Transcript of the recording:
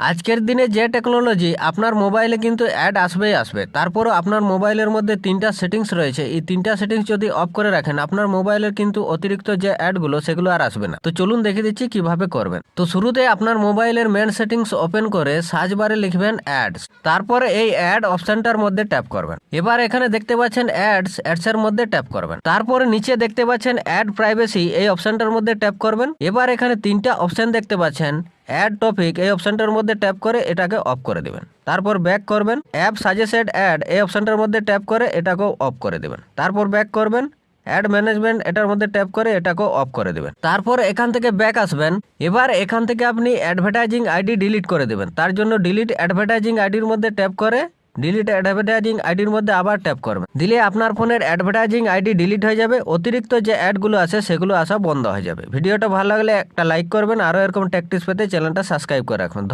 আজকের দিনে যে টেকনোলজি আপনার মোবাইলে কিন্তু অ্যাড আসবেই আসবে। তারপরও আপনার মোবাইলের মধ্যে তিনটা সেটিংস রয়েছে, এই তিনটা সেটিংস যদি অফ করে রাখেন আপনার মোবাইলের কিন্তু অতিরিক্ত যে অ্যাডগুলো সেগুলো আর আসবে না। তো চলুন দেখে দিচ্ছি কিভাবে করবেন। তো শুরুতে আপনার মোবাইলের মেন সেটিংস ওপেন করে সার্চ বারে লিখবেন অ্যাডস, তারপরে এই অ্যাড অপশনটার মধ্যে ট্যাপ করবেন। এবার এখানে দেখতে পাচ্ছেন অ্যাডসের মধ্যে ট্যাপ করবেন। তারপরে নিচে দেখতে পাচ্ছেন অ্যাড প্রাইভেসি, এই অপশনটার মধ্যে ট্যাপ করবেন। এবার এখানে তিনটা অপশন দেখতে পাচ্ছেন, অ্যাড টপিক, এই অপশনটার মধ্যে ট্যাপ করে এটাকে অফ করে দিবেন। তারপর ব্যাক করবেন, অ্যাপ সাজেস্টেড অ্যাড, এই অপশনটার মধ্যে ট্যাপ করে এটাকেও অফ করে দিবেন। তারপর ব্যাক করবেন, অ্যাড ম্যানেজমেন্ট, এটার মধ্যে ট্যাপ করে এটাকেও অফ করে দিবেন। তারপর এখান থেকে ব্যাক আসবেন। এবার এখান থেকে আপনি অ্যাডভার্টাইজিং আইডি ডিলিট করে দিবেন। তার জন্য ডিলিট অ্যাডভার্টাইজিং আইডির মধ্যে ট্যাপ করে ডিলিট অ্যাডভার্টাইজিং আইডির মধ্যে আবার ট্যাপ করবেন। দিলে আপনার ফোনের অ্যাডভার্টাইজিং আইডি ডিলিট হয়ে যাবে, অতিরিক্ত যে অ্যাডগুলো আছে সেগুলো আসা বন্ধ হয়ে যাবে। ভিডিওটা ভালো লাগলে একটা লাইক করবেন, আরও এরকম ট্যাকটিক্স পেতে চ্যানেলটা সাবস্ক্রাইব করে রাখুন। ধন্যবাদ।